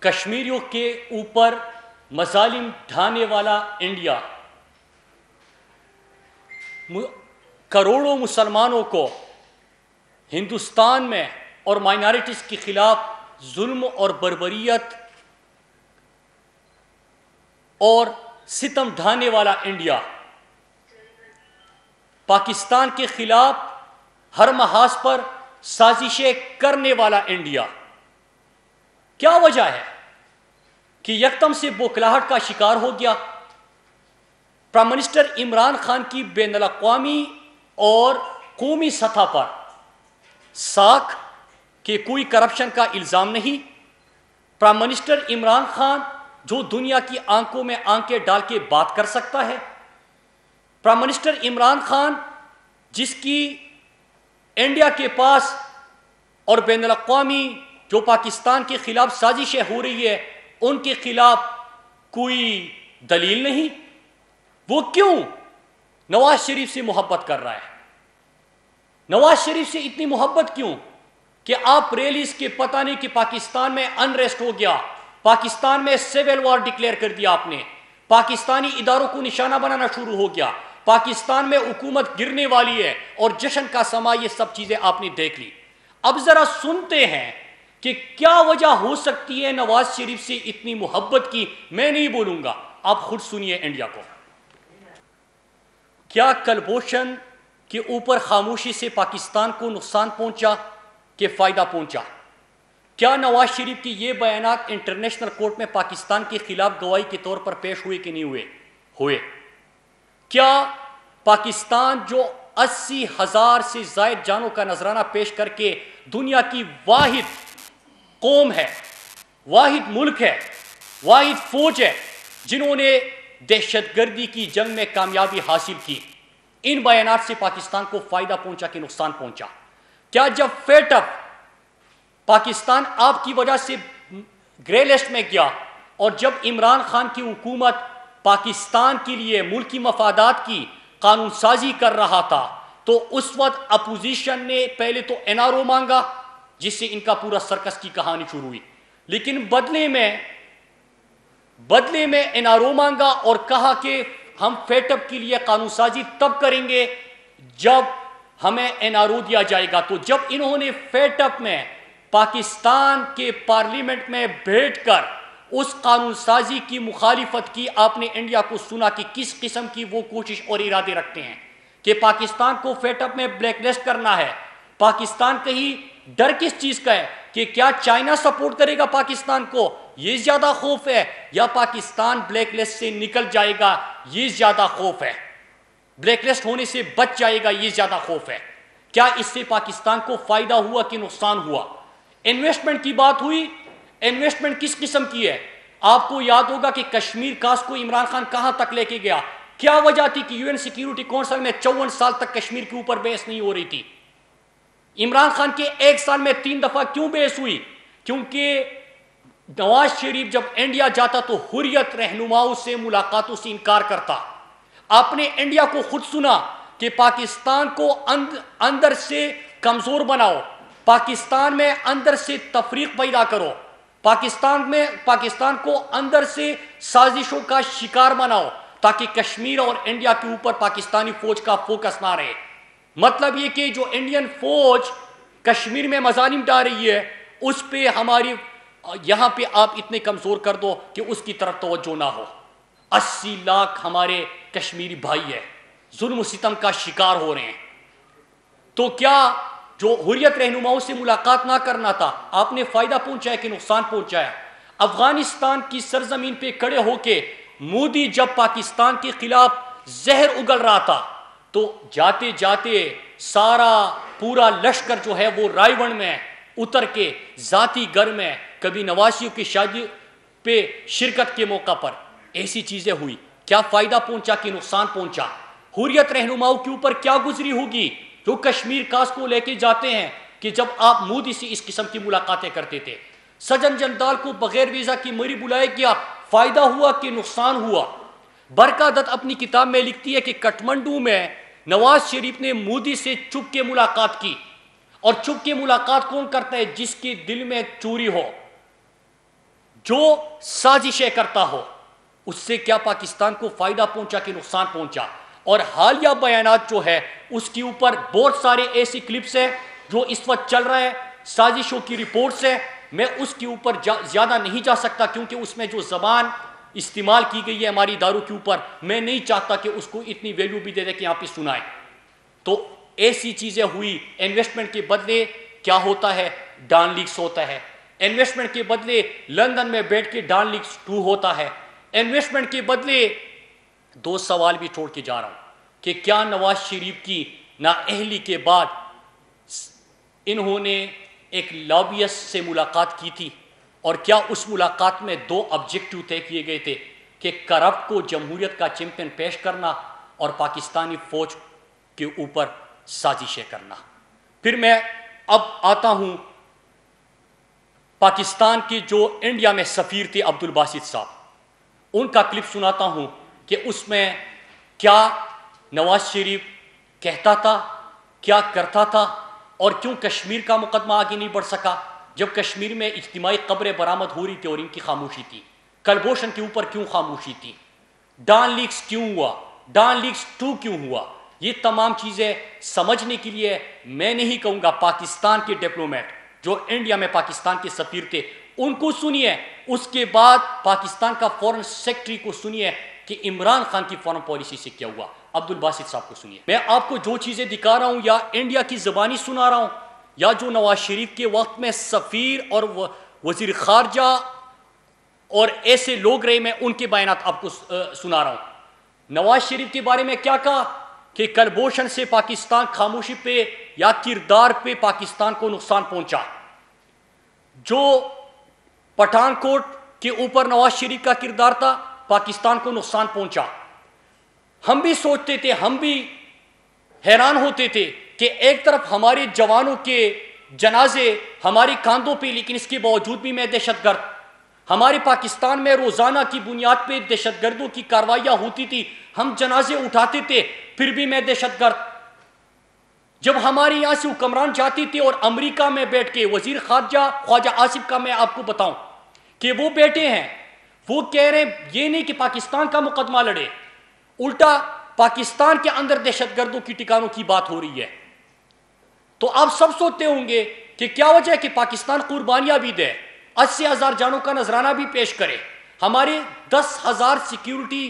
کشمیریوں کے اوپر مظالم ڈھانے والا انڈیا کروڑوں مسلمانوں کو ہندوستان میں اور مائنارٹیز کے خلاف ظلم اور بربریت اور ستم ڈھانے والا انڈیا، پاکستان کے خلاف ہر محاذ پر سازشیں کرنے والا انڈیا، کیا وجہ ہے کہ یکدم سے بوکھلاہٹ کا شکار ہو گیا؟ پرائم منسٹر عمران خان کی بین الاقوامی اور قومی سطح پر ساکھ کہ کوئی کرپشن کا الزام نہیں۔ پرائم منسٹر عمران خان جو دنیا کی آنکھوں میں آنکھیں ڈال کے بات کر سکتا ہے، پرائم منسٹر عمران خان جس کی انڈیا کے پاس اور بین الاقوامی جو پاکستان کے خلاف سازشیں ہو رہی ہے ان کے خلاف کوئی دلیل نہیں، وہ کیوں نواز شریف سے محبت کر رہا ہے؟ نواز شریف سے اتنی محبت کیوں کہ آپ ریلیز کے پتہ نہیں کہ پاکستان میں انریسٹ ہو گیا، پاکستان میں سیول وار ڈکلیئر کر دیا آپ نے، پاکستانی اداروں کو نشانہ بنانا شروع ہو گیا، پاکستان میں حکومت گرنے والی ہے اور جشن کا سما، یہ سب چیزیں آپ نے دیکھ لی۔ اب ذرا سنتے ہیں کہ کیا وجہ ہو سکتی ہے نواز شریف سے اتنی محبت کی۔ میں نہیں بولوں گا، آپ خود سنیے انڈیا کو۔ کیا کلبھوشن کے اوپر خاموشی سے پاکستان کو نقصان پہنچا کہ فائدہ پہنچا؟ کیا نواز شریف کی یہ بیانات انٹرنیشنل کورٹ میں پاکستان کے خلاف گواہی کے طور پر پیش ہوئے کہ نہیں ہوئے؟ کیا پاکستان جو 80,000 سے زائد جانوں کا نذرانہ پیش کر کے دنیا کی واحد قوم ہے، واحد ملک ہے، واحد فوج ہے جنہوں نے دہشت گردی کی جنگ میں کامیابی حاصل کی، ان بیانات سے پاکستان کو فائدہ پہنچا کہ نقصان پہنچا؟ کیا جب فیٹ اپ پاکستان آپ کی وجہ سے گرے لسٹ میں گیا اور جب عمران خان کی حکومت پاکستان کے لیے ملکی مفادات کی قانون سازی کر رہا تھا تو اس وقت اپوزیشن نے پہلے تو این آر او مانگا جس سے ان کا پورا سرکس کی کہانی شروع ہوئی، لیکن بدلے میں این آر او مانگا اور کہا کہ ہم فیٹ اپ کے لیے قانون سازی تب کریں گے جب ہمیں این آر او دیا جائے گا۔ تو جب انہوں نے فیٹ اپ میں پاکستان کے پارلیمنٹ میں بیٹھ کر اس قانون سازی کی مخالفت کی، آپ نے انڈیا کو سنا کہ کس قسم کی وہ کوشش اور ارادے رکھتے ہیں کہ پاکستان کو فیٹ اپ میں بلیک لسٹ کرنا ہے۔ پاکستان کہیں ڈر کس چیز کا ہے کہ کیا چائنا سپورٹ کرے گا پاکستان کو، یہ زیادہ خوف ہے، یا پاکستان بلیک لسٹ سے نکل جائے گا یہ زیادہ خوف ہے، بلیک لسٹ ہونے سے بچ جائے گا یہ زیادہ خوف ہے؟ کیا اس سے پاکستان کو فائدہ ہوا کہ نقصان ہوا؟ انویسٹمنٹ کی بات ہوئی، انویسٹمنٹ کس قسم کی ہے؟ آپ کو یاد ہوگا کہ کشمیر کاس کو عمران خان کہاں تک لے کے گیا، کیا وجہ تھی کہ یو این سیکیورٹی کونسل میں 54 سال تک کشمیر کے اوپر بحث نہیں ہو رہی تھی؟ عمران خان کے ایک سال میں 3 دفعہ کیوں بحث ہوئی؟ کیونکہ نواز شریف جب انڈیا جاتا تو حریت رہنماؤں سے ملاقاتوں سے انکار کرتا۔ آپ نے انڈیا کو خود سنا کہ پاکستان کو اندر سے کمزور بناؤ، پاکستان میں اندر سے تفریق پیدا کرو، پاکستان کو اندر سے سازشوں کا شکار بناؤ تاکہ کشمیر اور انڈیا کے اوپر پاکستانی فوج کا فوکس نہ رہے۔ مطلب یہ کہ جو انڈین فوج کشمیر میں مظالم ڈال رہی ہے اس پہ ہماری یہاں پہ آپ اتنے کمزور کر دو کہ اس کی طرف توجہ نہ ہو۔ 80 لاکھ ہمارے کشمیری بھائی ہے ظلم و ستم کا شکار ہو رہے ہیں، تو کیا جو حریت رہنماؤں سے ملاقات نہ کرنا تھا آپ نے فائدہ پہنچایا کہ نقصان پہنچایا؟ افغانستان کی سرزمین پہ کھڑے ہو کے مودی جب پاکستان کے خلاف زہر اگل رہا تھا تو جاتے جاتے سارا پورا لشکر جو ہے وہ رائے ون میں اتر کے ذاتی گھر میں کبھی نوازیوں کی شادی پہ شرکت کے موقع پر ایسی چیزیں ہوئی، کیا فائدہ پہنچا کہ نقصان پہنچا؟ حریت رہنماؤں کے اوپر کیا گزری ہوگی جو کشمیر کاس کو لے کے جاتے ہیں کہ جب آپ مودی سے اس قسم کی ملاقاتیں کرتے تھے؟ سجن جندال کو بغیر ویزا کی مری بلائے گیا، فائدہ ہوا کہ نقصان ہوا؟ برکا دت اپنی کتاب میں لکھتی ہے کہ کٹھمنڈو میں نواز شریف نے مودی سے چھپ کے ملاقات کی، اور چھپ کے ملاقات کون کرتا ہے؟ جس کے دل میں چوری ہو، جو سازشیں کرتا ہو اس سے کیا پاکستان کو فائدہ پہنچا کہ نقصان پہنچا. اور حالیہ بیانات جو ہے اس کے اوپر بہت سارے ایسی کلپس ہیں جو اس وقت چل رہا ہے, سازشوں کی رپورٹس ہیں. میں اس کے اوپر زیادہ نہیں جا سکتا کیونکہ اس میں جو زبان استعمال کی گئی ہے ہماری اداروں کے اوپر, میں نہیں چاہتا کہ اس کو اتنی ویلیو بھی دے دے کہ یہاں پہ سنائے. تو ایسی چیزیں ہوئی. انویسٹمنٹ کے بدلے کیا ہوتا ہے, ڈان لیکس ہوتا ہے. انویسٹمنٹ کے بدلے لندن میں بیٹھ کے ڈان لیکس 2 ہوتا ہے. انویسٹمنٹ کے بدلے 2 سوال بھی چھوڑ کے جا رہا ہوں کہ کیا نواز شریف کی نااہلی کے بعد انہوں نے ایک لابیسٹ سے ملاقات کی تھی, اور کیا اس ملاقات میں 2 آبجیکٹو طے کیے گئے تھے کہ کرپٹ کو جمہوریت کا چیمپئن پیش کرنا اور پاکستانی فوج کے اوپر سازشیں کرنا. پھر میں اب آتا ہوں پاکستان کے جو انڈیا میں سفیر تھے عبد الباسط صاحب, ان کا کلپ سناتا ہوں کہ اس میں کیا نواز شریف کہتا تھا, کیا کرتا تھا, اور کیوں کشمیر کا مقدمہ آگے نہیں بڑھ سکا جب کشمیر میں اجتماعی قبریں برآمد ہو رہی تھی اور ان کی خاموشی تھی. کلبھوشن کے اوپر کیوں خاموشی تھی, ڈان لیکس کیوں ہوا, ڈان لیکس 2 کیوں ہوا. یہ تمام چیزیں سمجھنے کے لیے میں نہیں کہوں گا پاکستان کے ڈپلومیٹ جو انڈیا میں پاکستان کے سفیر تھے ان کو سنیے, اس کے بعد پاکستان کا فورن سیکرٹری کو سنیے کہ عمران خان کی فورن پالیسی سے کیا ہوا. عبد الباسط صاحب کو سنیے. میں آپ کو جو چیزیں دکھا رہا ہوں یا انڈیا کی زبانی سنا رہا ہوں یا جو نواز شریف کے وقت میں سفیر اور وزیر خارجہ اور ایسے لوگ رہے, میں ان کے بیانات آپ کو سنا رہا ہوں. نواز شریف کے بارے میں کیا کہا کہ کلبھوشن سے پاکستان خاموشی پہ یا کردار پہ پاکستان کو نقصان پہنچا. جو پٹھان کوٹ کے اوپر نواز شریف کا کردار تھا پاکستان کو نقصان پہنچا. ہم بھی سوچتے تھے, ہم بھی حیران ہوتے تھے کہ ایک طرف ہمارے جوانوں کے جنازے ہماری کاندھوں پہ, لیکن اس کے باوجود بھی میں دہشت گرد. ہمارے پاکستان میں روزانہ کی بنیاد پہ دہشت گردوں کی کاروائیاں ہوتی تھی, ہم جنازے اٹھاتے تھے, پھر بھی میں دہشت گرد. جب ہمارے یہاں سے حکمران جاتی تھی اور امریکہ میں بیٹھ کے وزیر خارجہ خواجہ آصف کا میں آپ کو بتاؤں کہ وہ بیٹھے ہیں, وہ کہہ رہے ہیں یہ نہیں کہ پاکستان کا مقدمہ لڑے, الٹا پاکستان کے اندر دہشت گردوں کی ٹھکانوں کی بات ہو رہی ہے. تو آپ سب سوچتے ہوں گے کہ کیا وجہ ہے کہ پاکستان قربانیاں بھی دے, 80,000 جانوں کا نذرانہ بھی پیش کرے, ہمارے 10,000 سیکیورٹی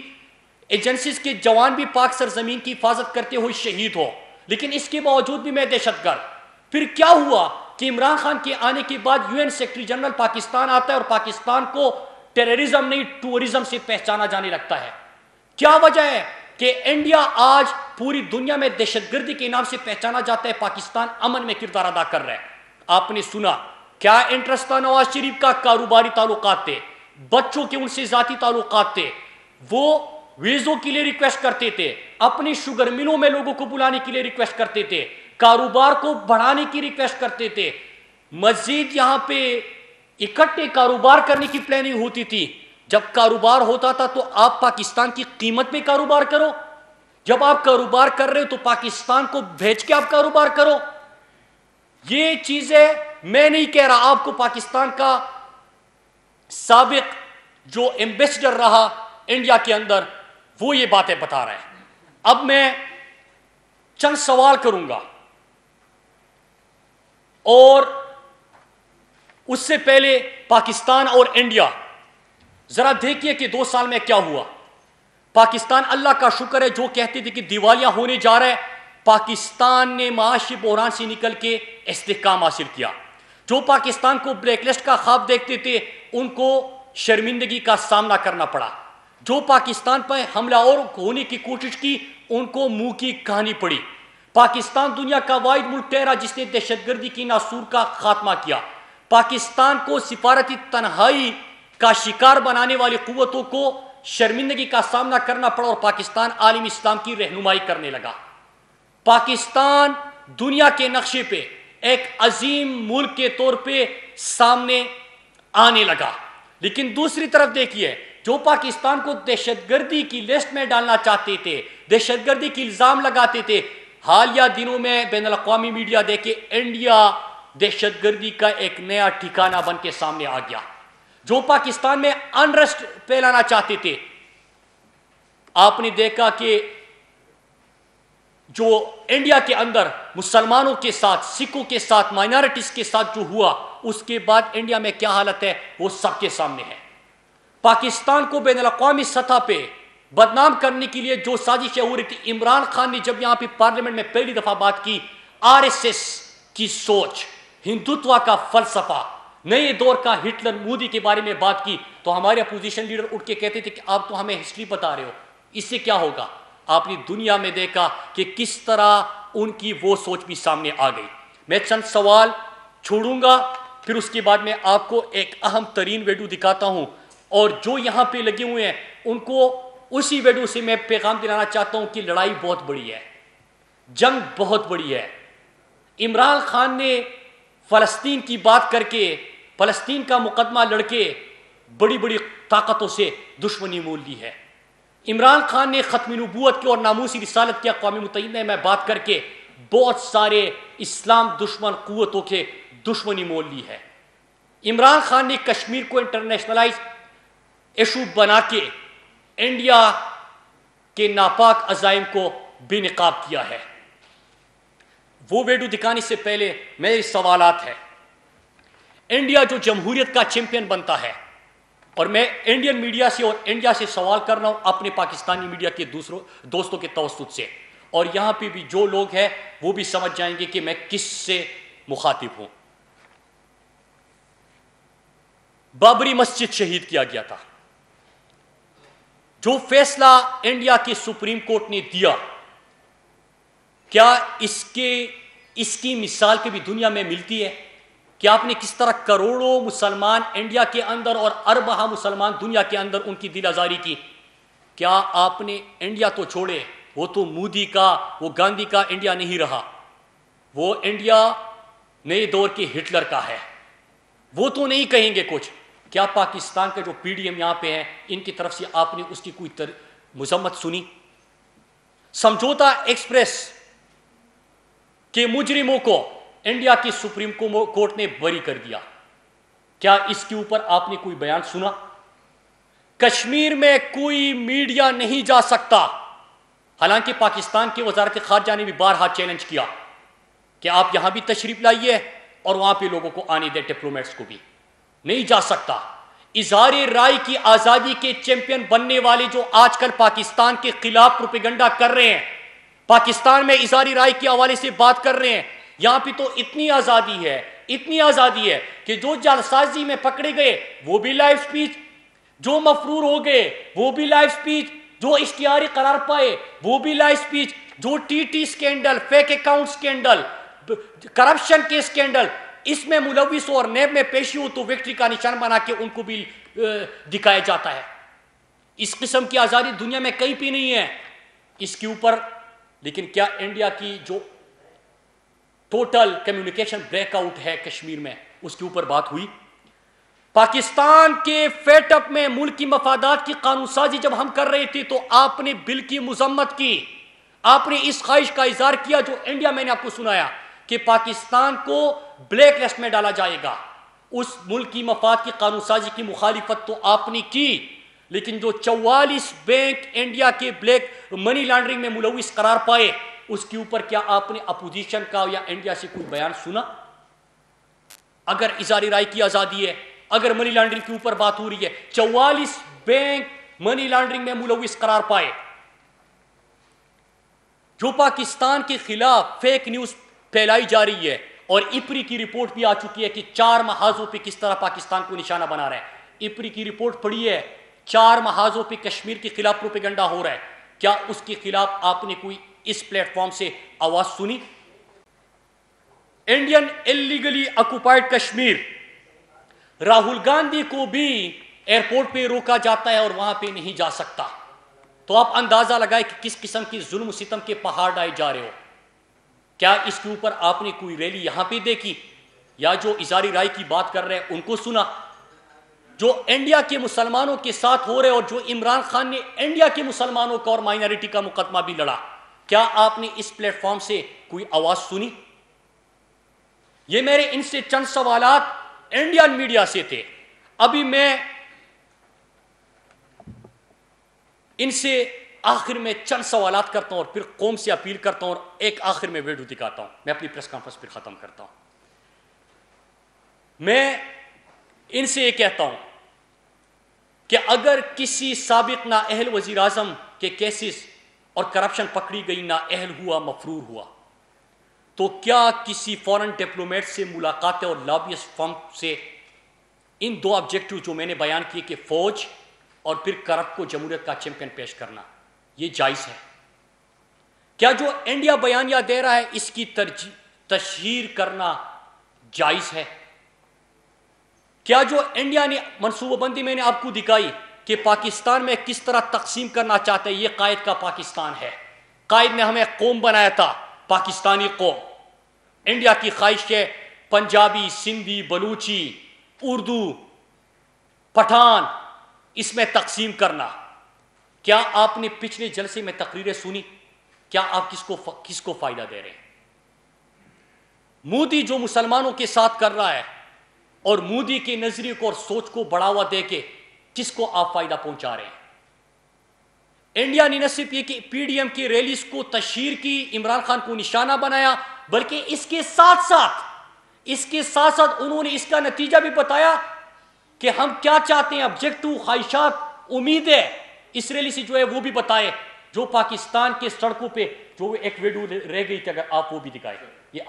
ایجنسیز کے جوان بھی پاک سرزمین کی حفاظت کرتے ہوئے شہید ہو, لیکن اس کے باوجود بھی میں دہشت گرد. پھر کیا ہوا کہ عمران خان کے آنے کے بعد UN سیکرٹری جنرل پاکستان آتا ہے اور پاکستان کو ٹیررزم نہیں ٹورزم سے پہچانا جانے لگتا ہے. کیا وجہ ہے کہ انڈیا آج پوری دنیا میں دہشت گردی کے نام سے پہچانا جاتا ہے, پاکستان امن میں کردار ادا کر رہا ہے. آپ نے سنا کیا انٹرسٹ تھا نواز شریف کا, کاروباری تعلقات تھے, بچوں کے ان سے ذاتی تعلقات تھے, وہ ویزوں کے لیے ریکویسٹ کرتے تھے, اپنی شوگر ملوں میں لوگوں کو بلانے کے لیے ریکویسٹ کرتے تھے, کاروبار کو بڑھانے کی ریکویسٹ کرتے تھے, مزید یہاں پہ اکٹھے کاروبار کرنے کی پلاننگ ہوتی تھی. جب کاروبار ہوتا تھا تو آپ پاکستان کی قیمت میں کاروبار کرو, جب آپ کاروبار کر رہے ہو تو پاکستان کو بھیج کے آپ کاروبار کرو. یہ چیزیں میں نہیں کہہ رہا, آپ کو پاکستان کا سابق جو ایمبیسڈر رہا انڈیا کے اندر وہ یہ باتیں بتا رہے ہیں. اب میں چند سوال کروں گا اور اس سے پہلے پاکستان اور انڈیا ذرا دیکھیے کہ 2 سال میں کیا ہوا. پاکستان اللہ کا شکر ہے جو کہتے تھے کہ دیوالیہ ہونے جا رہا ہے, پاکستان نے معاشی بحران سے نکل کے استحکام حاصل کیا. جو پاکستان کو بلیک لسٹ کا خواب دیکھتے تھے ان کو شرمندگی کا سامنا کرنا پڑا. جو پاکستان پر حملہ اور ہونے کی کوشش کی ان کو منہ کی کہانی پڑی. پاکستان دنیا کا واحد ملک ٹھہرا جس نے دہشت گردی کی ناسور کا خاتمہ کیا. پاکستان کو سفارتی تنہائی کا شکار بنانے والی قوتوں کو شرمندگی کا سامنا کرنا پڑا اور پاکستان عالم اسلام کی رہنمائی کرنے لگا. پاکستان دنیا کے نقشے پہ ایک عظیم ملک کے طور پہ سامنے آنے لگا. لیکن دوسری طرف دیکھیے جو پاکستان کو دہشت گردی کی لسٹ میں ڈالنا چاہتے تھے, دہشت گردی کی الزام لگاتے تھے, حالیہ دنوں میں بین الاقوامی میڈیا دیکھے انڈیا دہشت گردی کا ایک نیا ٹھکانہ بن کے سامنے آ گیا. جو پاکستان میں انریسٹ پھیلانا چاہتے تھے. آپ نے دیکھا کہ جو انڈیا کے اندر مسلمانوں کے ساتھ، سکھوں کے ساتھ، مائنارٹیز کے ساتھ جو ہوا، اس کے بعد انڈیا میں کیا حالت ہے وہ سب کے سامنے ہے. پاکستان کو بین الاقوامی سطح پہ بدنام کرنے کے لیے جو سازشیں ہو رہی تھی، عمران خان نے جب یہاں پہ پارلیمنٹ میں پہلی دفعہ بات کی، آر ایس ایس کی سوچ، ہندوتوا کا فلسفہ، نئے دور کا ہٹلر مودی کے بارے میں بات کی، تو ہمارے اپوزیشن لیڈر اٹھ کے کہتے تھے کہ آپ تو ہمیں ہسٹری بتا رہے ہو، اس سے کیا ہوگا. آپ نے دنیا میں دیکھا کہ کس طرح ان کی وہ سوچ بھی سامنے آ گئی. میں چند سوال چھوڑوں گا، پھر اس کے بعد میں آپ کو ایک اہم ترین ویڈیو دکھاتا ہوں، اور جو یہاں پہ لگے ہوئے ہیں ان کو اسی ویڈیو سے میں پیغام دلانا چاہتا ہوں کہ لڑائی بہت بڑی ہے، جنگ بہت بڑی ہے. عمران خان نے فلسطین کی بات کر کے، فلسطین کا مقدمہ لڑ کے بڑی بڑی طاقتوں سے دشمنی مول لی ہے. عمران خان نے ختم نبوت کی اور ناموسی رسالت کی اقوام متحدہ میں بات کر کے بہت سارے اسلام دشمن قوتوں کے دشمنی مول لی ہے. عمران خان نے کشمیر کو انٹرنیشنلائز ایشو بنا کے انڈیا کے ناپاک عزائم کو بے نقاب کیا ہے. وہ ویڈیو دکھانے سے پہلے میرے سوالات ہیں. انڈیا جو جمہوریت کا چیمپئن بنتا ہے، اور میں انڈین میڈیا سے اور انڈیا سے سوال کر رہا ہوں اپنے پاکستانی میڈیا کے دوستوں کے توسط سے، اور یہاں پہ بھی جو لوگ ہیں وہ بھی سمجھ جائیں گے کہ میں کس سے مخاطب ہوں. بابری مسجد شہید کیا گیا تھا. جو فیصلہ انڈیا کی سپریم کورٹ نے دیا، کیا اس کی مثال کبھی دنیا میں ملتی ہے؟ کہ آپ نے کس طرح کروڑوں مسلمان انڈیا کے اندر اور اربہ مسلمان دنیا کے اندر ان کی دل آزاری کی. کیا آپ نے انڈیا تو چھوڑے، وہ تو مودی کا، وہ گاندھی کا انڈیا نہیں رہا، وہ انڈیا نئے دور کے ہٹلر کا ہے. وہ تو نہیں کہیں گے کچھ. کیا پاکستان کا جو پی ڈی ایم یہاں پہ ہیں، ان کی طرف سے آپ نے اس کی کوئی مذمت سنی؟ سمجھوتا ایکسپریس کے مجرموں کو انڈیا کی سپریم کورٹ نے بری کر دیا، کیا اس کے اوپر آپ نے کوئی بیان سنا؟ کشمیر میں کوئی میڈیا نہیں جا سکتا، حالانکہ پاکستان کی وزارت خارجہ نے بھی بارہا چیلنج کیا کہ آپ یہاں بھی تشریف لائیے اور وہاں پہ لوگوں کو آنے دیں، ڈپلومیٹس کو بھی نہیں جا سکتا. اظہار رائے کی آزادی کے چیمپئن بننے والے جو آج کل پاکستان کے خلاف پروپیگنڈا کر رہے ہیں، پاکستان میں اظہار رائے کے حوالے سے بات کر رہے ہیں، یہاں پہ تو اتنی آزادی ہے کہ جو جعلسازی میں پکڑے گئے وہ بھی لائیو سپیچ، جو مفرور ہو گئے وہ بھی لائیو سپیچ، جو اشتہاری قرار پائے وہ بھی لائیو سپیچ، جو T T scandal, fake account scandal, corruption کے سکینڈل اس میں ملوث ہو اور نیب میں پیشی ہو تو وکٹری کا نشان بنا کے ان کو بھی دکھایا جاتا ہے. اس قسم کی آزادی دنیا میں کہیں پہ نہیں ہے. اس کے اوپر لیکن کیا انڈیا کی جو ٹوٹل کمیونیکیشن بریک آؤٹ ہے کشمیر میں، اس کے اوپر بات ہوئی؟ پاکستان کے فیٹ اپ میں ملک کی مفادات کی قانون سازی جب ہم کر رہے تھے تو آپ نے بل کی مذمت کی، آپ نے اس خواہش کا اظہار کیا جو انڈیا میں نے آپ کو سنایا کہ پاکستان کو بلیک لسٹ میں ڈالا جائے گا. اس ملک کی مفاد کی قانون سازی کی مخالفت تو آپ نے کی، لیکن جو 44 بینک انڈیا کے بلیک منی لانڈرنگ میں ملوث قرار پائے، اس کے اوپر کیا آپ نے اپوزیشن کا یا انڈیا سے کوئی بیان سنا؟ اگر اظہار رائے کی آزادی ہے، اگر منی لانڈرنگ کے اوپر بات ہو رہی ہے، 44 بینک منی لانڈرنگ میں ملوث قرار پائے، جو پاکستان کے خلاف فیک نیوز پھیلائی جا رہی ہے، اور ایپری کی رپورٹ بھی آ چکی ہے کہ 4 محاذوں پہ کس طرح پاکستان کو نشانہ بنا رہا ہے. ایپری کی رپورٹ پڑھی ہے، 4 محاذوں پہ کشمیر کے خلاف پروپیگنڈا ہو رہا ہے. کیا اس کے خلاف آپ نے کوئی اس پلیٹ فارم سے آواز سنی؟ Indian illegally occupied Kashmir, Rahul Gandhi کو بھی ایئرپورٹ پہ روکا جاتا ہے اور وہاں پہ نہیں جا سکتا. تو آپ اندازہ لگائے کہ کس قسم کی ظلم و ستم کے پہاڑ ڈائے جا رہے ہو. کیا اس کے اوپر آپ نے کوئی ریلی یہاں پہ دیکھی، یا جو اظہاری رائے کی بات کر رہے ہیں ان کو سنا؟ جو انڈیا کے مسلمانوں کے ساتھ ہو رہے اور جو عمران خان نے انڈیا کے مسلمانوں کا اور مائنارٹی کا مقدمہ بھی لڑا، کیا آپ نے اس پلیٹ فارم سے کوئی آواز سنی؟ یہ میرے ان سے چند سوالات انڈین میڈیا سے تھے. ابھی میں ان سے آخر میں چند سوالات کرتا ہوں اور پھر قوم سے اپیل کرتا ہوں اور ایک آخر میں ویڈیو دکھاتا ہوں. میں اپنی پریس کانفرنس پھر ختم کرتا ہوں. میں ان سے یہ کہتا ہوں کہ اگر کسی سابق نااہل وزیر اعظم کے کیسز اور کرپشن پکڑی گئی، نااہل ہوا، مفرور ہوا، تو کیا کسی فورن ڈپلومیٹ سے ملاقاتیں اور لابیسٹ فرم سے ان دو آبجیکٹو جو میں نے بیان کیے کہ فوج اور پھر کرپٹ کو جمہوریت کا چیمپئن پیش کرنا، یہ جائز ہے؟ کیا جو انڈیا بیانیہ دے رہا ہے اس کی تشہیر کرنا جائز ہے؟ کیا جو انڈیا نے منصوبہ بندی میں نے آپ کو دکھائی کہ پاکستان میں کس طرح تقسیم کرنا چاہتے ہیں، یہ قائد کا پاکستان ہے. قائد نے ہمیں قوم بنایا تھا، پاکستانی قوم. انڈیا کی خواہش ہے پنجابی، سندھی، بلوچی، اردو، پٹھان اس میں تقسیم کرنا. کیا آپ نے پچھلے جلسے میں تقریریں سنی؟ کیا آپ کس کو فائدہ دے رہے ہیں؟ مودی جو مسلمانوں کے ساتھ کر رہا ہے اور مودی کے نظریے کو اور سوچ کو بڑھاوا دے کے کس کو آپ فائدہ پہنچا رہے ہیں؟ انڈیا نے نہ صرف یہ کہ پی ڈی ایم کی ریلیز کو تشہیر کی، عمران خان کو نشانہ بنایا، بلکہ اس کے ساتھ ساتھ انہوں نے اس کا نتیجہ بھی بتایا کہ ہم کیا چاہتے ہیں، آبجیکٹو، خواہشات، امیدیں اس ریلی سے جو ہے وہ بھی بتائے. جو پاکستان کے سڑکوں پہ جو ایک ویڈیو رہ گئی تھی، اگر آپ وہ بھی دکھائیں. یہ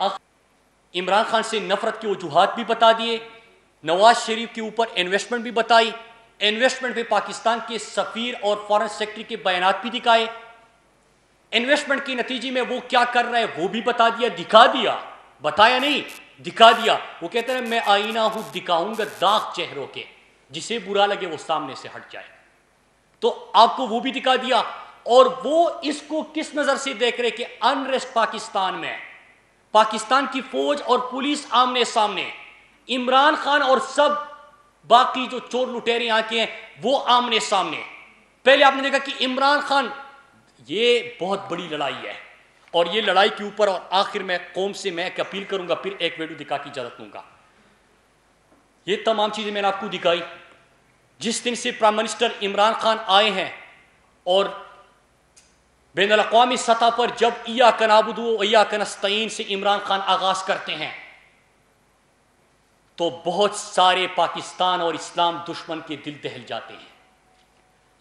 عمران خان سے نفرت کے وجوہات بھی بتا دیے، نواز شریف کے اوپر انویسٹمنٹ بھی بتائی، انویسٹمنٹ پہ پاکستان کے سفیر اور فارن سیکرٹری کے بیانات بھی دکھائے، انویسٹمنٹ کے نتیجے میں وہ کیا کر رہے ہیں وہ بھی بتا دیا، دکھا دیا، بتایا نہیں، دکھا دیا. وہ کہتے ہیں میں آئینہ ہوں، دکھاؤں گا داغ چہروں کے، جسے برا لگے وہ سامنے سے ہٹ جائے. تو آپ کو وہ بھی دکھا دیا. اور وہ اس کو کس نظر سے دیکھ رہے کہ انریسٹ پاکستان میں، پاکستان کی فوج اور پولیس آمنے سامنے، عمران خان اور سب باقی جو چور لٹیرے یہاں کے ہیں وہ آمنے سامنے. پہلے آپ نے دیکھا کہ عمران خان، یہ بہت بڑی لڑائی ہے، اور یہ لڑائی کے اوپر اور آخر میں قوم سے میں ایک اپیل کروں گا، پھر ایک ویڈیو دکھا کے اجازت لوں گا. یہ تمام چیزیں میں نے آپ کو دکھائی. جس دن سے پرائم منسٹر عمران خان آئے ہیں اور بین الاقوامی سطح پر جب ایاک نعبد و ایاک نستعین سے عمران خان آغاز کرتے ہیں تو بہت سارے پاکستان اور اسلام دشمن کے دل دہل جاتے ہیں.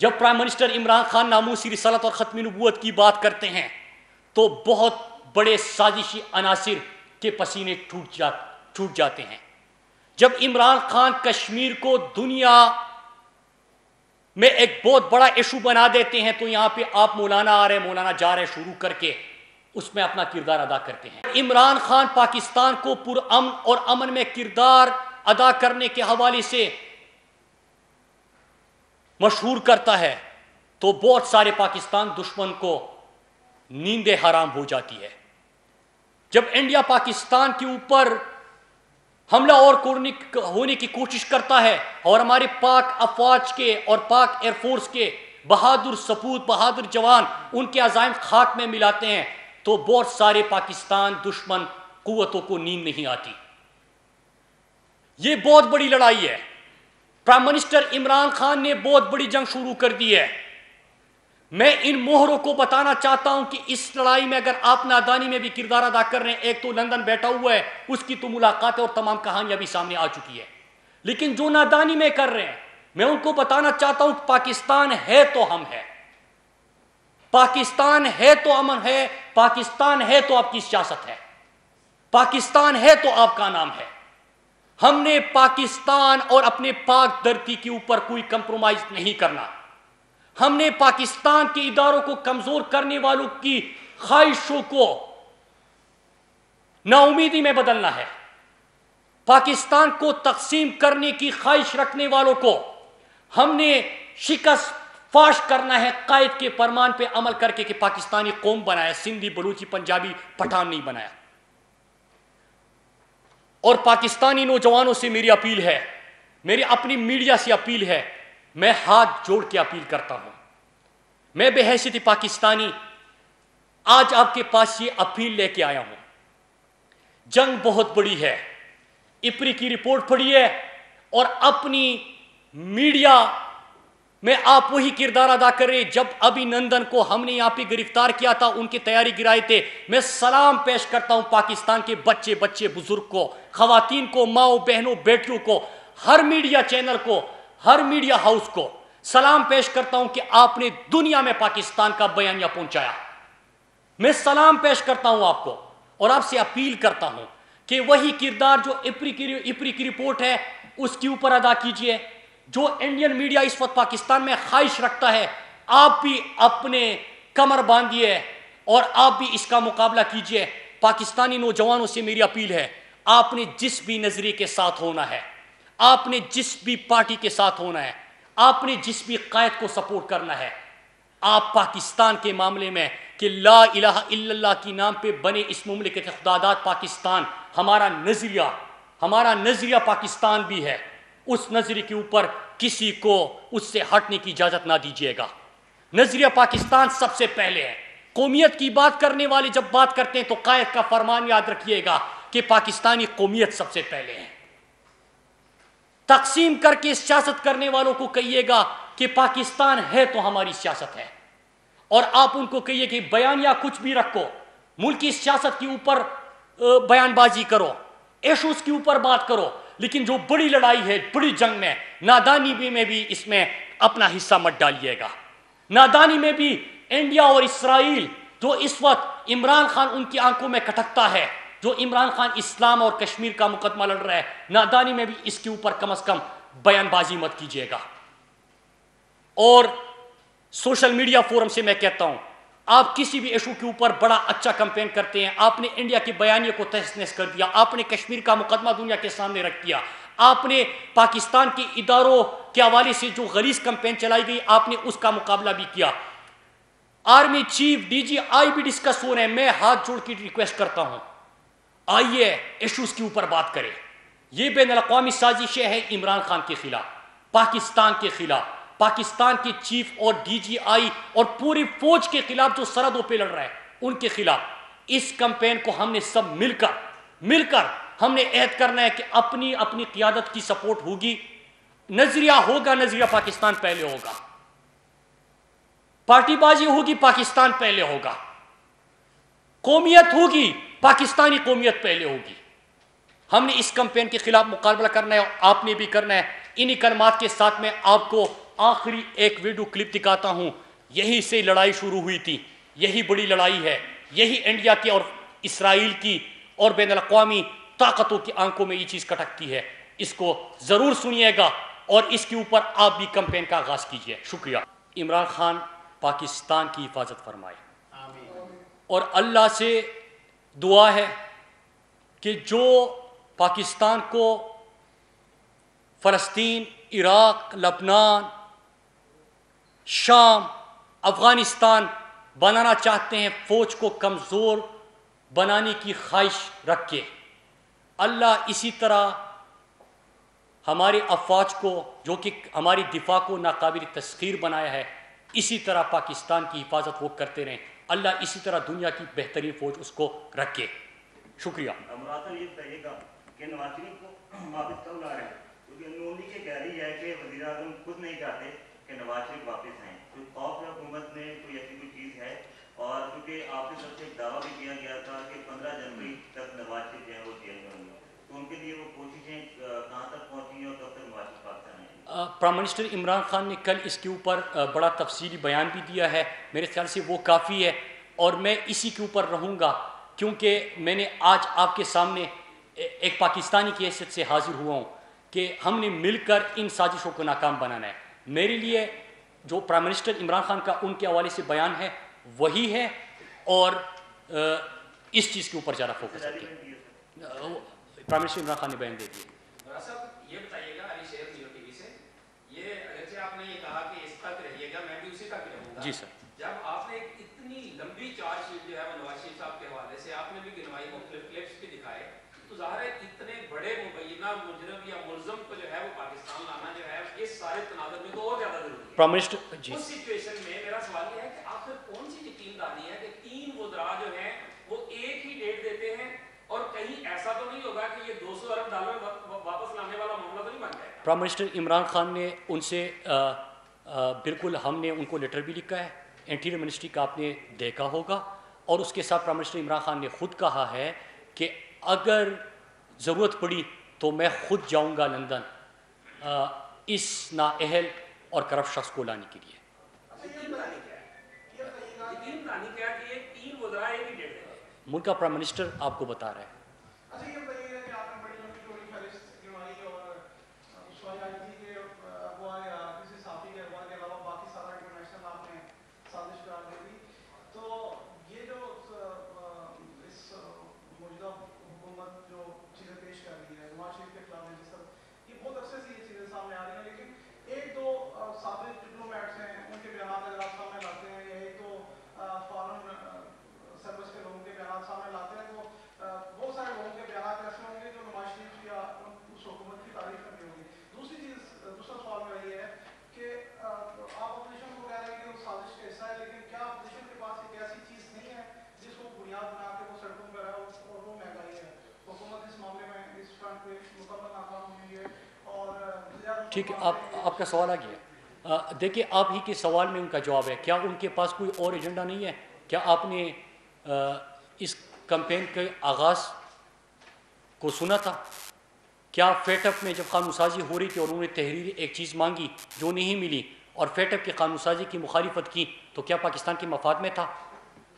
جب پرائم منسٹر عمران خان ناموسی رسالت اور ختم نبوت کی بات کرتے ہیں تو بہت بڑے سازشی عناصر کے پسینے ٹوٹ جاتے ہیں. جب عمران خان کشمیر کو دنیا میں ایک بہت بڑا ایشو بنا دیتے ہیں تو یہاں پہ آپ مولانا آ رہے، مولانا جا رہے شروع کر کے اس میں اپنا کردار ادا کرتے ہیں. عمران خان پاکستان کو پرامن اور امن میں کردار ادا کرنے کے حوالے سے مشہور کرتا ہے تو بہت سارے پاکستان دشمن کو نیند حرام ہو جاتی ہے. جب انڈیا پاکستان کے اوپر حملہ اور ہونے کی کوشش کرتا ہے اور ہمارے پاک افواج کے اور پاک ایئر فورس کے بہادر سپوت، بہادر جوان ان کے عزائم خاک میں ملاتے ہیں تو بہت سارے پاکستان دشمن قوتوں کو نیند نہیں آتی. یہ بہت بڑی لڑائی ہے. پرائم منسٹر عمران خان نے بہت بڑی جنگ شروع کر دی ہے. میں ان موہروں کو بتانا چاہتا ہوں کہ اس لڑائی میں اگر آپ نادانی میں بھی کردار ادا کر رہے ہیں، ایک تو لندن بیٹھا ہوا ہے، اس کی تو ملاقاتیں اور تمام کہانیاں بھی سامنے آ چکی ہے، لیکن جو نادانی میں کر رہے ہیں میں ان کو بتانا چاہتا ہوں کہ پاکستان ہے تو ہم ہے، پاکستان ہے تو امن ہے، پاکستان ہے تو آپ کی سیاست ہے، پاکستان ہے تو آپ کا نام ہے. ہم نے پاکستان اور اپنے پاک دھرتی کے اوپر کوئی کمپرومائز نہیں کرنا. ہم نے پاکستان کے اداروں کو کمزور کرنے والوں کی خواہشوں کو نا امیدی میں بدلنا ہے. پاکستان کو تقسیم کرنے کی خواہش رکھنے والوں کو ہم نے شکست فاش کرنا ہے، قائد کے فرمان پہ عمل کر کے کہ پاکستانی قوم بنایا، سندھی، بلوچی، پنجابی، پٹھان نہیں بنایا. اور پاکستانی نوجوانوں سے میری اپیل ہے، میری اپنی میڈیا سے اپیل ہے، میں ہاتھ جوڑ کے اپیل کرتا ہوں. میں بے حیثیت پاکستانی آج آپ کے پاس یہ اپیل لے کے آیا ہوں. جنگ بہت بڑی ہے، اپری کی رپورٹ پڑھی ہے اور اپنی میڈیا میں آپ وہی کردار ادا کر رہے جب ابھی نندن کو ہم نے یہاں پہ گرفتار کیا تھا، ان کی تیاری گرائے تھے. میں سلام پیش کرتا ہوں پاکستان کے بچے بزرگ کو، خواتین کو، ماؤں بہنوں بیٹیوں کو، ہر میڈیا چینل کو، ہر میڈیا ہاؤس کو سلام پیش کرتا ہوں کہ آپ نے دنیا میں پاکستان کا بیانیہ پہنچایا. میں سلام پیش کرتا ہوں آپ کو اور آپ سے اپیل کرتا ہوں کہ وہی کردار جو اپری کی رپورٹ ہے اس کے اوپر ادا کیجئے. جو انڈین میڈیا اس وقت پاکستان میں خواہش رکھتا ہے، آپ بھی اپنے کمر باندھیے اور آپ بھی اس کا مقابلہ کیجئے. پاکستانی نوجوانوں سے میری اپیل ہے، آپ نے جس بھی نظریے کے ساتھ ہونا ہے، آپ نے جس بھی پارٹی کے ساتھ ہونا ہے، آپ نے جس بھی قائد کو سپورٹ کرنا ہے، آپ پاکستان کے معاملے میں کہ لا الہ الا اللہ کی نام پہ بنے اس مملکت خداداد پاکستان ہمارا نظریہ پاکستان بھی ہے، اس نظریے کے اوپر کسی کو اس سے ہٹنے کی اجازت نہ دیجیے گا. نظریہ پاکستان سب سے پہلے ہے. قومیت کی بات کرنے والے جب بات کرتے ہیں تو قائد کا فرمان یاد رکھیے گا کہ پاکستانی قومیت سب سے پہلے ہے. تقسیم کر کے سیاست کرنے والوں کو کہیے گا کہ پاکستان ہے تو ہماری سیاست ہے، اور آپ ان کو کہیے کہ بیانیہ کچھ بھی رکھو، ملکی سیاست کے اوپر بیان بازی کرو، ایشوز کے اوپر بات کرو، لیکن جو بڑی لڑائی ہے، بڑی جنگ میں نادانی میں بھی اس میں اپنا حصہ مت ڈالیے گا. نادانی میں بھی انڈیا اور اسرائیل جو اس وقت عمران خان ان کی آنکھوں میں کھٹکتا ہے، جو عمران خان اسلام اور کشمیر کا مقدمہ لڑ رہا ہے، نادانی میں بھی اس کے اوپر کم از کم بیان بازی مت کیجیے گا. اور سوشل میڈیا فورم سے میں کہتا ہوں، آپ کسی بھی ایشو کے اوپر بڑا اچھا کمپین کرتے ہیں. آپ نے انڈیا کے بیانیے کو تہس نہس کر دیا، آپ نے کشمیر کا مقدمہ دنیا کے سامنے رکھ دیا، آپ نے پاکستان کے اداروں کے حوالے سے جو غلیظ کمپین چلائی گئی آپ نے اس کا مقابلہ بھی کیا. آرمی چیف، ڈی جی آئی بھی ڈسکس ہو رہے ہیں. میں ہاتھ جوڑ کے ریکویسٹ کرتا ہوں، آئیے ایشوز کے اوپر بات کریں. یہ بین الاقوامی سازشیں ہیں عمران خان کے خلاف، پاکستان کے خلاف، پاکستان کے چیف اور ڈی جی آئی اور پوری فوج کے خلاف جو سرحدوں پہ لڑ رہا ہے ان کے خلاف. اس کمپین کو ہم نے سب مل کر ہم نے عہد کرنا ہے کہ اپنی قیادت کی سپورٹ ہوگی. نظریہ ہوگا، نظریہ پاکستان پہلے ہوگا. پارٹی بازی ہوگی، پاکستان پہلے ہوگا. قومیت ہوگی، پاکستانی قومیت پہلے ہوگی. ہم نے اس کمپین کے خلاف مقابلہ کرنا ہے اور آپ نے بھی کرنا ہے. انہی کلمات کے ساتھ میں آپ کو آخری ایک ویڈیو کلپ دکھاتا ہوں. یہی سے لڑائی شروع ہوئی تھی، یہی بڑی لڑائی ہے، یہی انڈیا کی اور اسرائیل کی اور بین الاقوامی طاقتوں کی آنکھوں میں یہ چیز کھٹکتی ہے. اس کو ضرور سنیے گا اور اس کے اوپر آپ بھی کمپین کا آغاز کیجیے. شکریہ. عمران خان پاکستان کی حفاظت فرمائے اور اللہ سے دعا ہے کہ جو پاکستان کو فلسطین، عراق، لبنان، شام، افغانستان بنانا چاہتے ہیں، فوج کو کمزور بنانے کی خواہش رکھ کے، اللہ اسی طرح ہمارے افواج کو جو کہ ہماری دفاع کو ناقابل تسخیر بنایا ہے، اسی طرح پاکستان کی حفاظت وہ کرتے رہیں. اللہ اسی طرح دنیا کی بہترین فوج اس کو رکھے. شکریہ. یہ بتائیے گا کہ نواز شریف کو واپس کب لا رہے ہیں؟ کیونکہ نوندی کی کہہ رہی ہے کہ وزیر اعظم خود نہیں چاہتے کہ نواز شریف واپس آئیں. کوئی خوف ہے حکومت میں، کوئی ایسی کوئی چیز ہے؟ اور کیونکہ آپ کی طرف سے ایک دعویٰ بھی کیا گیا تھا کہ 15 جنوری تک نواز شریف جو ہے وہ جیل میں ہوں گے، تو ان کے لیے وہ کوششیں کہاں تک پہنچی ہیں اور کب تک نواز شریف پاکستان آئیں گے؟ پرائم منسٹر عمران خان نے کل اس کے اوپر بڑا تفصیلی بیان بھی دیا ہے. میرے خیال سے وہ کافی ہے اور میں اسی کے اوپر رہوں گا، کیونکہ میں نے آج آپ کے سامنے ایک پاکستانی کی حیثیت سے حاضر ہوا ہوں کہ ہم نے مل کر ان سازشوں کو ناکام بنانا ہے. میرے لیے جو پرائم منسٹر عمران خان کا ان کے حوالے سے بیان ہے وہی ہے اور اس چیز کے اوپر زیادہ فوکس رکھیں. پرائم منسٹر عمران خان نے بیان دے دیا. یہ بتائیے گا، علی شیخ جیو ٹی وی سے، یہ اگرچہ آپ نے یہ کہا کہ اس تک رہیے گا، میں بھی اسی تک رہوں گا. جی سر. جب آپ نے ایک اتنی لمبی چارج شیٹ جو ہے وہ نواز شریف صاحب کے حوالے سے آپ نے بھی گنوائی، مختلف کلپس بھی دکھائے، تو ظاہر ہے اتنے بڑے مبینہ مجرم یا ملزم کو جو ہے وہ پاکستان لانا جو ہے اس سارے تناظر میں تو اور زیادہ ضروری ہے. پرائم منسٹر جی. اس سچویشن میں میرا سوال یہ ہے کہ آخر کون سی یقین دانی ہے کہ 3 وزراء جو ہیں وہ ایک ہی ڈیٹ دیتے ہیں اور کہیں ایسا تو نہیں ہوگا کہ یہ $200 ارب واپس لانے والا معاملہ تو نہیں بن جائے گا؟ پرائم منسٹر عمران خان نے ان سے بالکل ہم نے ان کو لیٹر بھی لکھا ہے، انٹیریئر منسٹری کا آپ نے دیکھا ہوگا، اور اس کے ساتھ پرائم منسٹر عمران خان نے خود کہا ہے کہ اگر ضرورت پڑی تو میں خود جاؤں گا لندن اس نااہل اور کرپٹ شخص کو لانے کے لیے۔ ملک کا پرائم منسٹر آپ کو بتا رہا ہے۔ ٹھیک ہے، آپ کا سوال آ گیا۔ دیکھیے آپ ہی کے سوال میں ان کا جواب ہے، کیا ان کے پاس کوئی اور ایجنڈا نہیں ہے؟ کیا آپ نے اس کمپین کے آغاز کو سنا تھا؟ کیا فیٹ اپ میں جب قانون سازی ہو رہی تھی اور انہوں نے تحریری ایک چیز مانگی جو نہیں ملی اور فیٹ اپ کی قانون سازی کی مخالفت کی تو کیا پاکستان کے مفاد میں تھا؟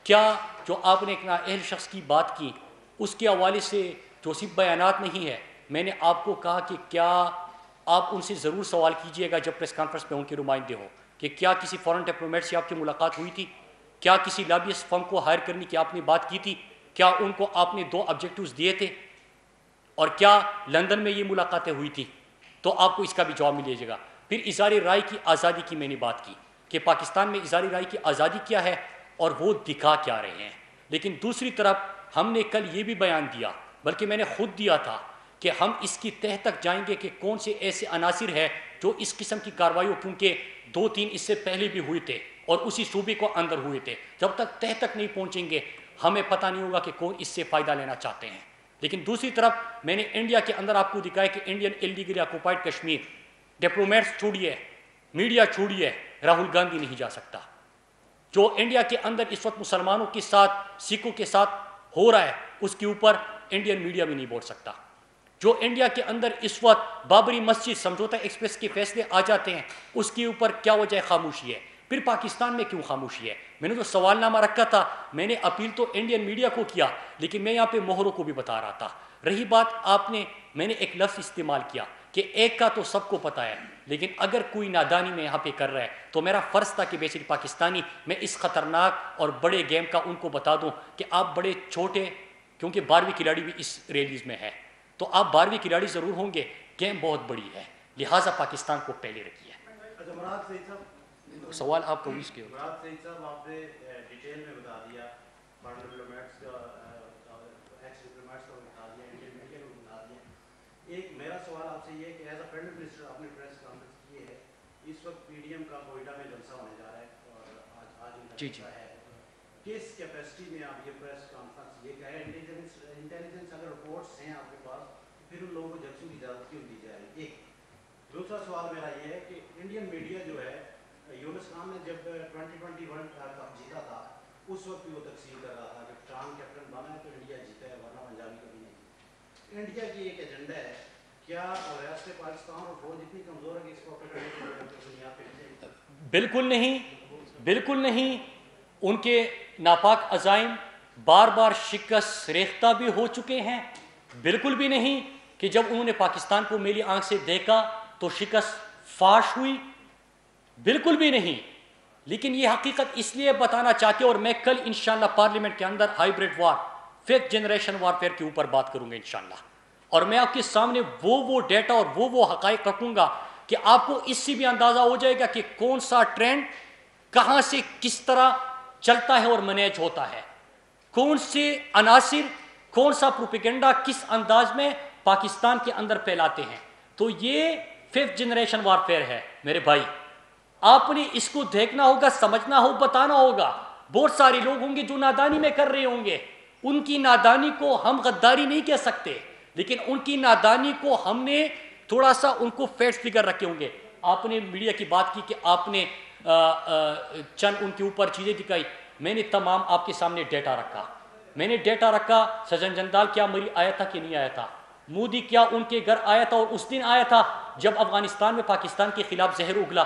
کیا جو آپ نے ایک نااہل شخص کی بات کی اس کے حوالے سے جو صرف بیانات نہیں ہے، میں نے آپ کو کہا کہ کیا آپ ان سے ضرور سوال کیجئے گا جب پریس کانفرنس میں ان کے نمائندے ہو کہ کیا کسی فورن ڈپلومیٹ سے آپ کی ملاقات ہوئی تھی؟ کیا کسی لابیسٹ فرم کو ہائر کرنے کی آپ نے بات کی تھی؟ کیا ان کو آپ نے 2 آبجیکٹوز دیے تھے؟ اور کیا لندن میں یہ ملاقاتیں ہوئی تھی؟ تو آپ کو اس کا بھی جواب ملے گا۔ پھر اظہار رائے کی آزادی کی میں نے بات کی کہ پاکستان میں اظہار رائے کی آزادی کیا ہے اور وہ دکھا کیا رہے ہیں، لیکن دوسری طرف ہم نے کل یہ بھی بیان دیا، بلکہ میں نے خود دیا تھا کہ ہم اس کی تہ تک جائیں گے کہ کون سے ایسے عناصر ہیں جو اس قسم کی کارروائیوں، کیونکہ 2-3 اس سے پہلے بھی ہوئے تھے اور اسی صوبے کو اندر ہوئے تھے، جب تک تہ تک نہیں پہنچیں گے ہمیں پتہ نہیں ہوگا کہ کون اس سے فائدہ لینا چاہتے ہیں۔ لیکن دوسری طرف میں نے انڈیا کے اندر آپ کو دکھایا کہ Indian illegally occupied Kashmir, diplomats چھوڑیے، میڈیا چھوڑیے، راہل گاندھی نہیں جا سکتا۔ جو انڈیا کے اندر اس وقت مسلمانوں کے ساتھ، سکھوں کے ساتھ ہو رہا ہے اس کے اوپر انڈین میڈیا بھی نہیں بول سکتا۔ جو انڈیا کے اندر اس وقت بابری مسجد سمجھوتہ ایکسپریس کے فیصلے آ جاتے ہیں اس کے اوپر کیا وجہ خاموشی ہے؟ پھر پاکستان میں کیوں خاموشی ہے؟ میں نے جو سوال نامہ رکھا تھا میں نے اپیل تو انڈین میڈیا کو کیا، لیکن میں یہاں پہ مہروں کو بھی بتا رہا تھا۔ رہی بات آپ نے، میں نے ایک لفظ استعمال کیا کہ ایک کا تو سب کو پتہ ہے، لیکن اگر کوئی نادانی میں یہاں پہ کر رہا ہے تو میرا فرض تھا کہ بیسک پاکستانی میں اس خطرناک اور بڑے گیم کا ان کو بتا دوں کہ آپ بڑے چھوٹے، کیونکہ 12ویں کھلاڑی بھی اس ریلیز میں ہے تو آپ 12ویں کھلاڑی ضرور ہوں گے، گیم بہت بڑی ہے، لہٰذا پاکستان کو پہلے رکھیے۔ سوال آپ کو اس کے مراد سعید صاحب، آپ نے ڈیٹیل میں بتا دیا، فارن ڈپلومیٹس کا، ایکس ڈپلومیٹس کا بتا دیا، انڈین میڈیا کو بتا دیا۔ ایک میرا سوال آپ سے یہ ہے کہ ایز اے فرینڈ منسٹر آپ نے پریس کانفرنس کی ہے، اس وقت پی ڈی ایم کا کوئٹہ میں جلسہ ہونے جا رہا ہے اور آج ان کا جلسہ ہے، کس کیپیسٹی میں آپ یہ پریس کانفرنس یہ کہہ رہے ہیں؟ انٹیلیجنس اگر رپورٹس ہیں آپ کے پاس پھر ان لوگوں کو جلسوں کی اجازت کیوں دی جائے؟ ایک دوسرا سوال میرا یہ ہے کہ انڈین میڈیا جو ہے، یونس خان نے جب 2021 ورلڈ کپ جیتا تھا اس وقت بھی وہ تقسیم کر رہا تھا کہ ٹرام کیپٹن بنا ہے تو انڈیا جیتا ہے ورنہ پنجابی کبھی نہیں۔ انڈیا کی ایک ایجنڈا ہے، کیا ریاست پاکستان اور فوج اتنی کمزور ہے کہ اس کو بنیاد پہ؟ بالکل نہیں، بالکل نہیں۔ ان کے ناپاک عزائم بار بار شکست ریختہ بھی ہو چکے ہیں، بالکل بھی نہیں کہ جب انہوں نے پاکستان کو میلی آنکھ سے دیکھا تو شکست فاش ہوئی، بالکل بھی نہیں۔ لیکن یہ حقیقت اس لیے بتانا چاہتے اور میں کل انشاءاللہ پارلیمنٹ کے اندر ہائیبریڈ وار، 5th جنریشن وارفیئر کے اوپر بات کروں گا انشاءاللہ، اور میں آپ کے سامنے وہ ڈیٹا اور وہ حقائق رکھوں گا کہ آپ کو اس سے بھی اندازہ ہو جائے گا کہ کون سا ٹرینڈ کہاں سے کس طرح چلتا ہے اور مینیج ہوتا ہے، کون سے عناصر، کون سا پروپیگنڈا کس انداز میں پاکستان کے اندر پھیلاتے ہیں۔ تو یہ 5th جنریشن وارفیئر ہے میرے بھائی، آپ نے اس کو دیکھنا ہوگا، سمجھنا ہو، بتانا ہوگا۔ بہت سارے لوگ ہوں گے جو نادانی میں کر رہے ہوں گے، ان کی نادانی کو ہم غداری نہیں کہہ سکتے، لیکن ان کی نادانی کو ہم نے تھوڑا سا ان کو فیکٹ فگر رکھے ہوں گے. آپ نے میڈیا کی بات کی کہ آپ نے چند ان کے اوپر چیزیں دکھائی. میں نے تمام آپ کے سامنے ڈیٹا رکھا. میں نے ڈیٹا رکھا سجن جندال کیا مری آیا تھا کہ نہیں آیا تھا, مودی کیا ان کے گھر آیا تھا اور اس دن آیا تھا جب افغانستان میں پاکستان کے خلاف زہر اگلا.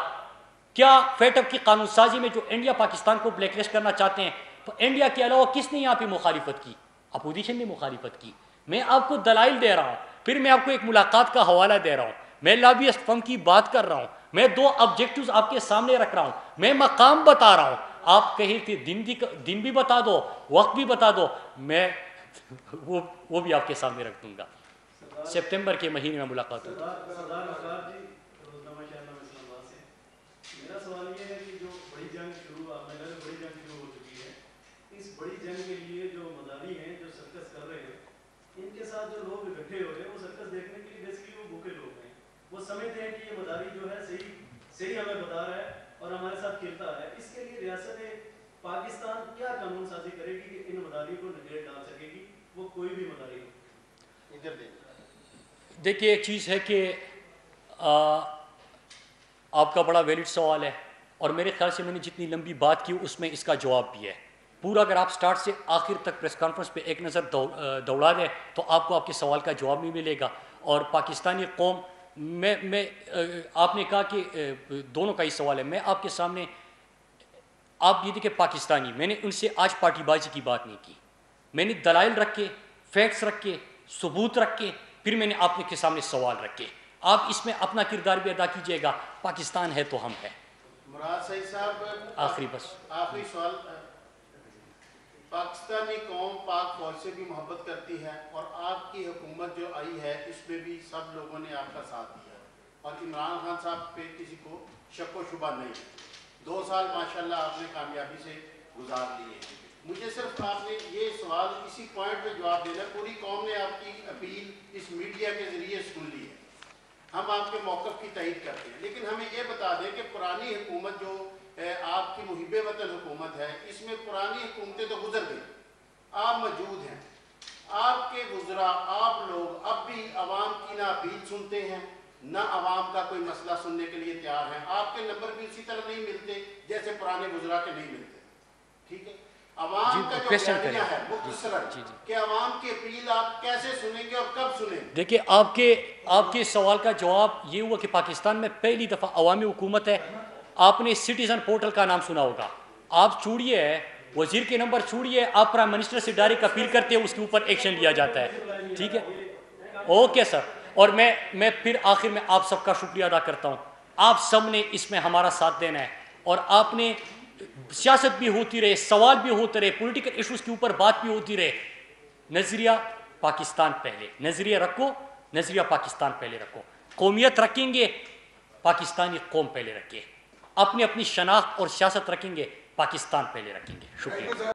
کیا فیٹ اپ کی قانون سازی میں جو انڈیا پاکستان کو بلیک لسٹ کرنا چاہتے ہیں, تو انڈیا کے علاوہ کس نے یہاں پہ مخالفت کی؟ اپوزیشن نے مخالفت کی. میں آپ کو دلائل دے رہا ہوں, پھر میں آپ کو ایک ملاقات کا حوالہ دے رہا ہوں, میں لابیسٹ فرم کی بات کر رہا ہوں, میں 2 آبجیکٹوز آپ کے سامنے رکھ رہا ہوں, میں مقام بتا رہا ہوں. آپ کہیں تھے دن بھی بتا دو, وقت بھی بتا دو, میں وہ بھی آپ کے سامنے رکھ دوں گا. سپتمبر کے مہینے میں ملاقات ہوگی. میرا سوال یہ ہے کہ جو بڑی جنگ شروع بڑی جنگ شروع ہو چکی ہے, اس بڑی جنگ کے لیے جو مداری ہیں جو سرکس کر رہے ہیں, ان کے ساتھ جو لوگ اکٹھے ہو رہے ہیں وہ سرکس دیکھنے کے لیے بیسکلی وہ بھوکے لوگ ہیں. وہ سمجھتے ہیں کہ یہ مداری جو ہے صحیح ہمیں بتا رہا ہے اور ہمارے ساتھ کھیلتا ہے. اس کے لیے ریاست پاکستان کیا قانون سازی کرے گی کہ ان مداریوں کو نگیٹ ڈال سکے گی, وہ کوئی بھی مداری ہو؟ ادھر دیکھیے ایک چیز ہے کہ آپ کا بڑا ویلڈ سوال ہے, اور میرے خیال سے میں نے جتنی لمبی بات کی اس میں اس کا جواب بھی ہے پورا. اگر آپ سٹارٹ سے آخر تک پریس کانفرنس پہ ایک نظر دوڑا دیں تو آپ کو آپ کے سوال کا جواب نہیں ملے گا. اور پاکستانی قوم میں آپ نے کہا کہ دونوں کا ہی سوال ہے, میں آپ کے سامنے آپ یہ دیکھیں پاکستانی, میں نے ان سے آج پارٹی بازی کی بات نہیں کی. میں نے دلائل رکھ کے, فیکٹس رکھ کے, ثبوت رکھ کے, پھر میں نے آپ کے سامنے سوال رکھے. آپ اس میں اپنا کردار بھی ادا کیجیے گا. پاکستان ہے تو ہم ہیں. مراد سعید صاحب آخری سوال. پاکستانی قوم پاک فوج سے بھی محبت کرتی ہے, اور آپ کی حکومت جو آئی ہے اس میں بھی سب لوگوں نے آپ کا ساتھ دیا, اور عمران خان صاحب پہ کسی کو شک و شبہ نہیں. 2 سال ماشاءاللہ آپ نے کامیابی سے گزار لیے. مجھے صرف آپ نے یہ سوال اسی پوائنٹ پہ جواب دینا, پوری قوم نے آپ کی اپیل اس میڈیا کے ذریعے سن لی ہے, ہم آپ کے موقف کی تائید کرتے ہیں, لیکن ہمیں یہ بتا دیں کہ پرانی حکومت جو آپ کی محب وطن حکومت ہے, اس میں پرانی حکومتیں تو گزر گئی, آپ موجود ہیں. آپ کے وزراء, آپ لوگ اب بھی عوام کی نہ اپیل سنتے ہیں, نہ عوام کا کوئی مسئلہ سننے کے لیے تیار ہیں. آپ کے نمبر بھی اسی طرح نہیں ملتے جیسے پرانے وزراء کے نہیں ملتے. ٹھیک ہے, عوام کا جو بیانیہ ہے مختصراً کہ عوام کی اپیل آپ کیسے سنیں گے اور کب سنیں گے؟ دیکھیے آپ کے سوال کا جواب یہ ہوا کہ پاکستان میں پہلی دفعہ عوامی حکومت ہے. آپ نے سٹیزن پورٹل کا نام سنا ہوگا. آپ چھوڑیے, وزیر کے نمبر چھوڑیے, آپ پرائم منسٹر سے ڈائریکٹ اپیل کرتے ہیں, اس کے اوپر ایکشن لیا جاتا ہے. ٹھیک ہے, اوکے سر. اور میں پھر آخر میں آپ سب کا شکریہ ادا کرتا ہوں. آپ سب نے اس میں ہمارا ساتھ دینا ہے, اور آپ نے سیاست بھی ہوتی رہے, سوال بھی ہوتے رہے, پولیٹیکل ایشوز کے اوپر بات بھی ہوتی رہے. نظریہ پاکستان پہلے, نظریہ رکھو, نظریہ پاکستان پہلے رکھو. قومیت رکھیں گے, پاکستانی قوم پہلے رکھیں. اپنی شناخت اور سیاست رکھیں گے, پاکستان پہلے رکھیں گے. شکریہ.